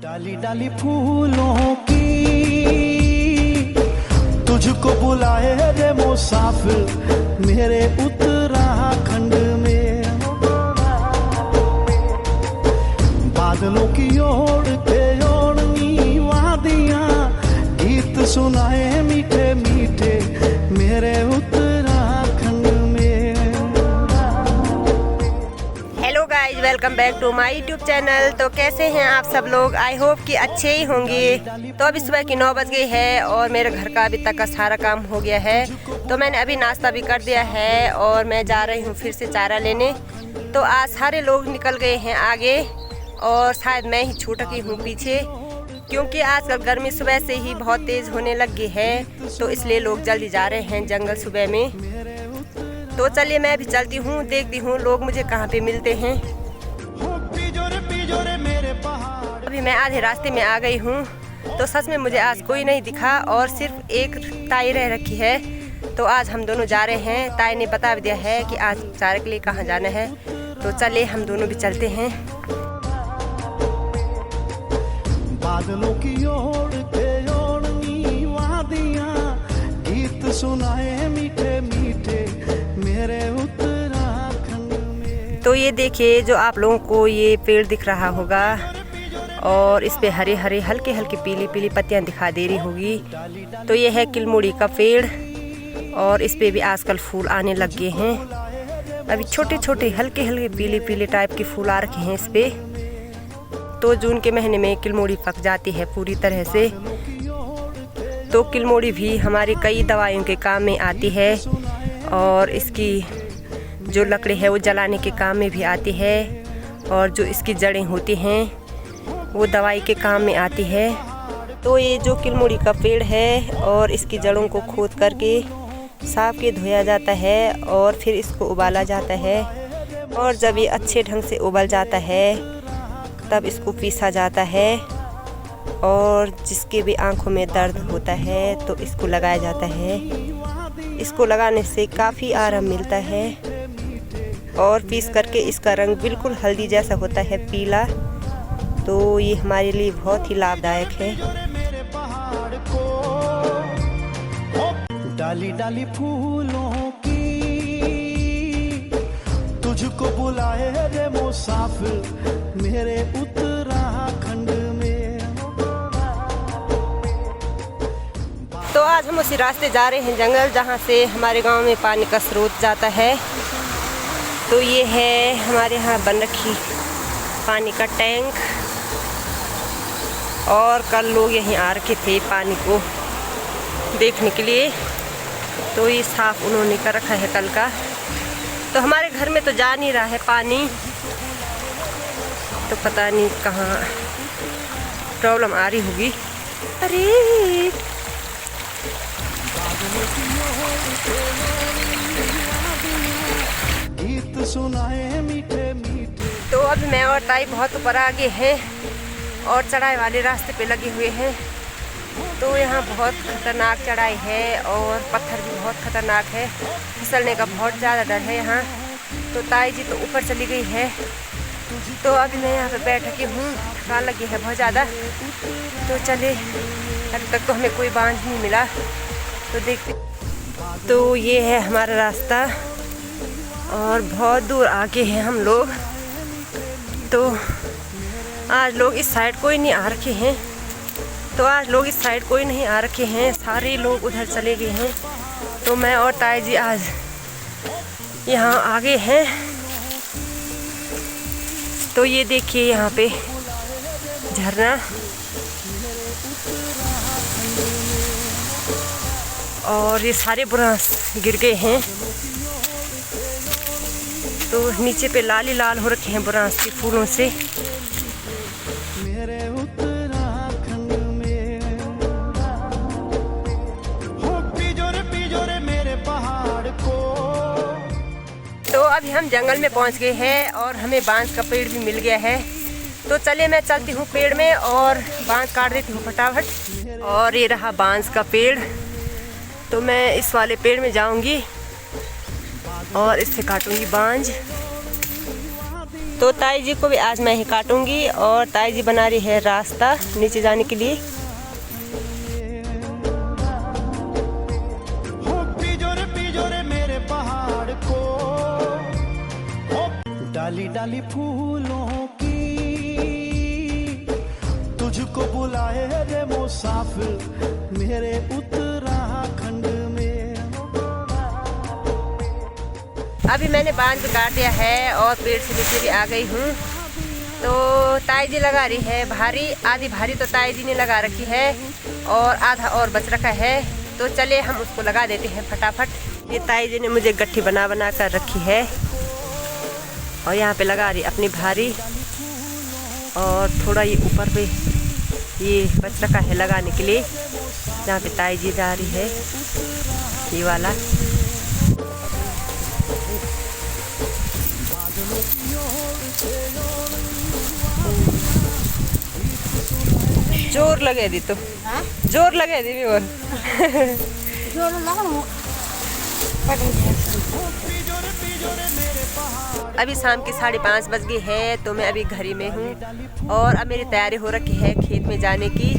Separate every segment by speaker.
Speaker 1: डाली डाली फूलों की तुझको बुलाए रे मुसाफिर मेरे उत्तराखंड में। बादलों की ओर के ओढ़नी वादियां गीत सुनाए मीठे मीठे मेरे उत्तराखंड में।
Speaker 2: Hello guys, welcome back to my YouTube channel. तो कैसे हैं आप सब लोग? आई होप कि अच्छे ही होंगे। तो अभी सुबह की 9 बज गई है और मेरे घर का अभी तक का सारा काम हो गया है। तो मैंने अभी नाश्ता भी कर दिया है और मैं जा रही हूँ फिर से चारा लेने। तो आज सारे लोग निकल गए हैं आगे और शायद मैं ही छूटकी हूँ पीछे, क्योंकि आजकल गर्मी सुबह से ही बहुत तेज़ होने लग गई है। तो इसलिए लोग जल्दी जा रहे हैं जंगल सुबह में। तो चलिए मैं भी चलती हूँ, देखती हूँ लोग मुझे कहाँ पे मिलते हैं। अभी मैं आधे रास्ते में आ गई हूँ। तो सच में मुझे आज कोई नहीं दिखा और सिर्फ एक ताई रह रखी है। तो आज हम दोनों जा रहे हैं। ताई ने बता दिया है कि आज चारे के लिए कहाँ जाना है। तो चलिए हम दोनों भी चलते हैं।
Speaker 1: बादलों की ओर के ओढ़नी वादियां गीत सुनाए मीठे मीठे मेरे उत्तराखंड में।
Speaker 2: तो ये देखिए, जो आप लोगों को ये पेड़ दिख रहा होगा और इस पे हरे हरे हल्के हल्के पीली पीली पत्तियां दिखा दे रही होगी। तो ये है किलमुड़ी का पेड़ और इस पे भी आजकल फूल आने लग गए हैं। अभी छोटे छोटे हल्के हल्के पीले पीले टाइप के फूल आ रखे हैं इस पे। तो जून के महीने में किलमुड़ी पक जाती है पूरी तरह से। तो किलमुड़ी भी हमारी कई दवाइयों के काम में आती है और इसकी जो लकड़ी है वो जलाने के काम में भी आती है और जो इसकी जड़ें होती हैं वो दवाई के काम में आती है। तो ये जो किलमुड़ी का पेड़ है और इसकी जड़ों को खोद करके साफ के धोया जाता है और फिर इसको उबाला जाता है। और जब ये अच्छे ढंग से उबल जाता है तब इसको पीसा जाता है और जिसके भी आंखों में दर्द होता है तो इसको लगाया जाता है। इसको लगाने से काफ़ी आराम मिलता है और पीस करके इसका रंग बिल्कुल हल्दी जैसा होता है, पीला। तो ये हमारे लिए बहुत ही लाभदायक है।
Speaker 1: डाली डाली फूलों की तुझको बुलाए रे मुसाफिर मेरे उत्तराखंड में।
Speaker 2: तो आज हम उसी रास्ते जा रहे हैं जंगल जहाँ से हमारे गांव में पानी का स्रोत जाता है। तो ये है हमारे यहाँ बन रखी पानी का टैंक और कल लोग यहीं आ रखे थे पानी को देखने के लिए। तो ये साफ उन्होंने कर रखा है कल का। तो हमारे घर में तो जा नहीं रहा है पानी, तो पता नहीं कहाँ प्रॉब्लम आ रही होगी। अरे
Speaker 1: गीत सुनाए मीठे मीठे।
Speaker 2: तो अब मैं और ताई बहुत ऊपर आगे हैं और चढ़ाई वाले रास्ते पे लगे हुए हैं। तो यहाँ बहुत खतरनाक चढ़ाई है और पत्थर भी बहुत खतरनाक है, फिसलने का बहुत ज़्यादा डर है यहाँ। तो ताई जी तो ऊपर चली गई है। तो अभी मैं यहाँ पे बैठ के हूँ, थकान लगी है बहुत ज़्यादा। तो चले, अभी तक तो हमें कोई बांझ नहीं मिला, तो देखते। तो ये है हमारा रास्ता और बहुत दूर आगे हैं हम लोग। तो आज लोग इस साइड कोई नहीं आ रखे हैं। सारे लोग उधर चले गए हैं। तो मैं और ताई जी आज यहाँ आगे हैं। तो ये देखिए यहाँ पे झरना और ये सारे बुरांस गिर गए हैं। तो नीचे पे लाल ही लाल हो रखे हैं बुरांस के फूलों से।
Speaker 1: मेरे उत्तराखंड में हो पिजोरे मेरे पहाड़ को।
Speaker 2: तो अभी हम जंगल में पहुंच गए हैं और हमें बांस का पेड़ भी मिल गया है। तो चलिए मैं चलती हूँ पेड़ में और बांस काट देती हूँ फटाफट। और ये रहा बांस का पेड़। तो मैं इस वाले पेड़ में जाऊंगी और इससे काटूंगी बांस। तो ताई जी को भी आज मैं ही काटूंगी और ताई जी बना रही है रास्ता नीचे जाने के लिए।
Speaker 1: पिजोरे मेरे पहाड़ को, डाली डाली फूलों की तुझको बुलाए रे मुसाफिर मेरे उत्तराखंड में।
Speaker 2: अभी मैंने बांध भी काट दिया है और पेड़ से नीचे भी आ गई हूँ। तो ताई जी लगा रही है भारी, आधी भारी तो ताई जी ने लगा रखी है और आधा और बच रखा है। तो चले हम उसको लगा देते हैं फटाफट। ये ताई जी ने मुझे गट्ठी बना बना कर रखी है और यहाँ पे लगा रही अपनी भारी, और थोड़ा ये ऊपर पे ये बच रखा है लगाने के लिए, जहाँ पे ताई जी जा रही है ये वाला। जोर लगे दी तो जोर लगे दी भी और अभी शाम के 5:30 बज गई है। तो मैं अभी घर ही में हूँ और अब मेरी तैयारी हो रखी है खेत में जाने की।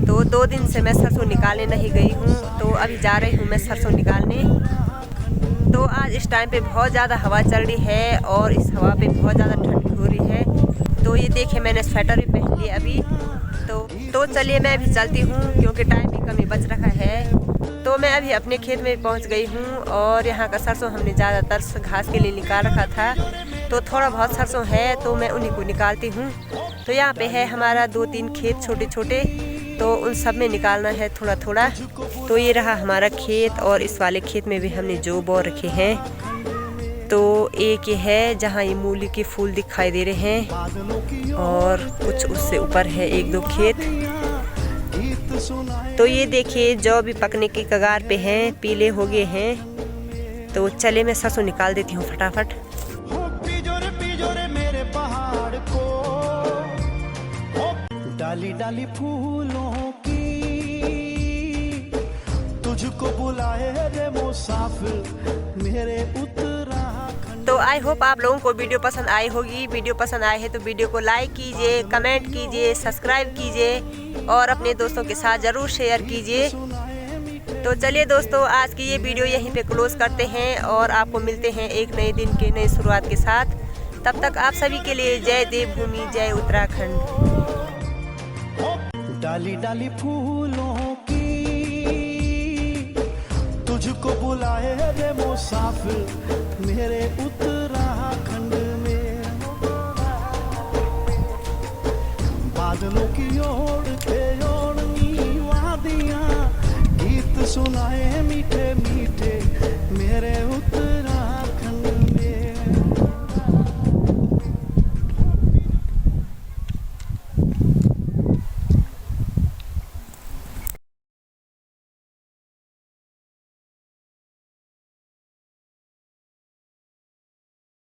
Speaker 2: तो 2 दिन से मैं सरसों निकालने नहीं गई हूँ, तो अभी जा रही हूँ मैं सरसों निकालने। तो आज इस टाइम पे बहुत ज़्यादा हवा चल रही है और इस हवा पे बहुत ज़्यादा ठंड हो रही है। तो ये देखिए मैंने स्वेटर भी पहन लिया अभी। तो चलिए मैं अभी चलती हूँ क्योंकि टाइम भी कमी बच रखा है। तो मैं अभी अपने खेत में पहुँच गई हूँ और यहाँ का सरसों हमने ज़्यादातर घास के लिए निकाल रखा था। तो थोड़ा बहुत सरसों है तो मैं उन्हीं को निकालती हूँ। तो यहाँ पे है हमारा 2-3 खेत छोटे छोटे, तो उन सब में निकालना है थोड़ा थोड़ा। तो ये रहा हमारा खेत और इस वाले खेत में भी हमने जो बो रखे हैं। तो एक ये है जहाँ ये मूली के फूल दिखाई दे रहे हैं और कुछ उससे ऊपर है 1-2 खेत। तो ये देखिए जो भी पकने की कगार पे हैं, पीले हो गए हैं। तो चले मैं सरसों निकाल देती हूँ फटाफट।
Speaker 1: पिजोरे मेरे पहाड़ को, डाली डाली फूलों की तुझको बुलाए रे मुसाफिर मेरे उत्तराखंड।
Speaker 2: तो आई होप आप लोगों को वीडियो पसंद आई होगी। वीडियो पसंद आए है तो वीडियो को लाइक कीजिए, कमेंट कीजिए, सब्सक्राइब कीजिए और अपने दोस्तों के साथ ज़रूर शेयर कीजिए। तो चलिए दोस्तों, आज की ये वीडियो यहीं पे क्लोज करते हैं और आपको मिलते हैं एक नए दिन के नई शुरुआत के साथ। तब तक आप सभी के लिए जय देवभूमि, जय उत्तराखंड।
Speaker 1: डाली डाली फूलों की तुझको बुलाए रे मुसाफिर मेरे उत्तराखंड में। बादलों की ओर थे ओढ़नी वादियाँ, गीत सुनाए मीठे